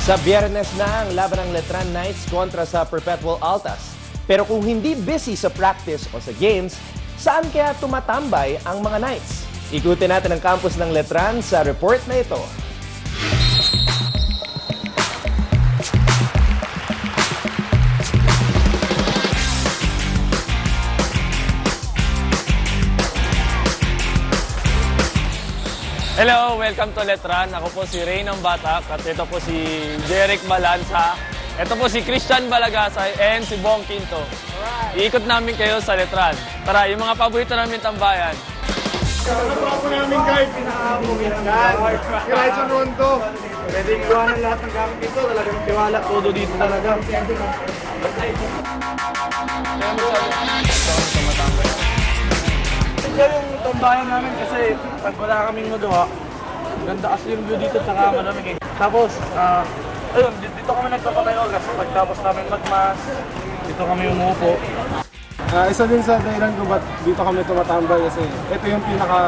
Sa Biyernes na ang laban ng Letran Knights kontra sa Perpetual Altas. Pero kung hindi busy sa practice o sa games, saan kaya tumatambay ang mga Knights? Ikutin natin ang campus ng Letran sa report na ito. Hello, welcome to Letran. Ako po si Ray ng Batak at ito po si Jeric Balanza. Ito po si Christian Balagasay and si Bong Quinto. Iikot namin kayo sa Letran. Tara, yung mga paborito namin tambayan. Ano po namin guard? Pinaka-pumingan. Si Ryson Ronto. Pwede iwanan lahat ng gamit dito. Talagang tiwala. Todo dito talaga. Ito yung tambayan namin kasi pag wala kaming magawa, ganda kasi yung view dito tsaka malamig eh. Tapos, ayun, dito kami nagpapatayo kasi pagtapos namin magmas, dito kami umuupo. Isa din sa dahilan kung ba't dito kami tumatambay kasi ito yung pinaka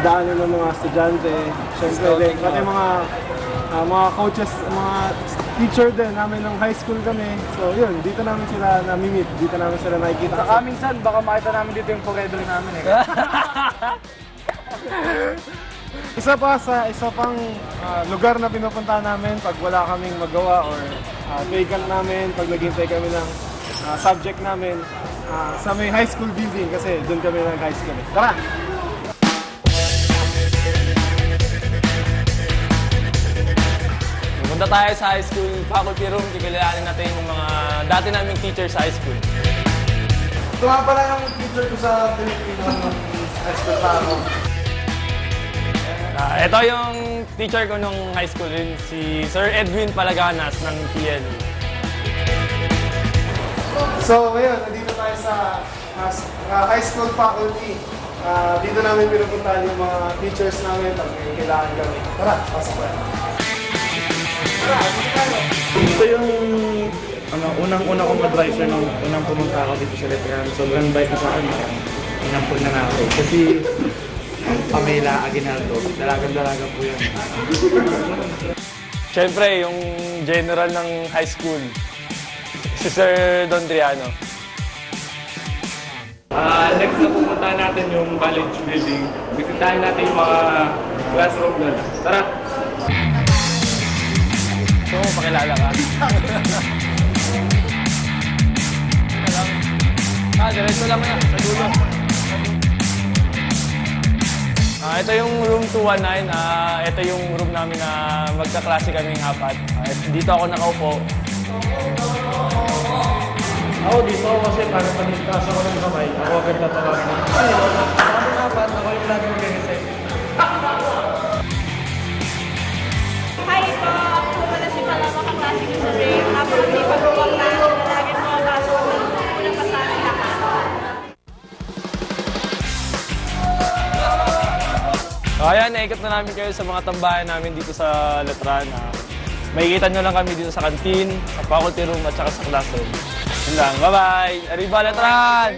daanan ng mga estudyante, syempre pati mga coaches, mga teacher din namin ng high school kami. So yun, dito namin sila nami-meet, dito namin sila nakikita. Saka minsan, baka makita namin dito yung forever namin eh. Isa pang lugar na pinupuntahan namin pag wala kaming magawa or vacant namin, pag naghintay kami ng subject namin sa may high school building kasi doon kami nag-high school. Tara! Punta tayo sa high school faculty room. Kikilalanin natin yung mga dati naming teacher sa high school. Ito nga pala yung teacher ko sa Pilipino ng high school pa ako. Ito yung teacher ko nung high school, yun, si Sir Edwin Palaganas ng PL. So ngayon, nandito tayo sa high school faculty. Dito namin pinupuntahan yung mga teachers namin pag may kailangan kami. Tara, pasok tayo. Ito yung unang-una kong advisor nung unang pumunta ako dito sa Letran. Sobrang bait na sa akin. Inampun na ako. Kasi Pamela Aguinaldo, dalagang-dalaga po yan. Siyempre, yung general ng high school, si Sir Don Triano. Next na pupunta natin yung college building. Bisitahin natin yung mga classroom doon. Tara! So, pakilala ka. Diretso lang yan, sa dulo. Ito yung room 219. Ito yung room namin na magkaklase kaming apat. Dito ako nakaupo. Ako dito kasi para pag-itas ako ng kamay, ako agad natawagin. Kasi ako dapat, ako yung lagi mag-reset. Hi po! Ako pala si Palama kaklase ko sa Ray. Habang hindi pa po ang klase na lagi pumapasok ng unang pasana lahat. Ayan, naikot na namin kayo sa mga tambayan namin dito sa Letran. Makikita nyo lang kami dito sa canteen, sa faculty room at saka sa classroom. Yun lang. Bye-bye! Arriba Letran!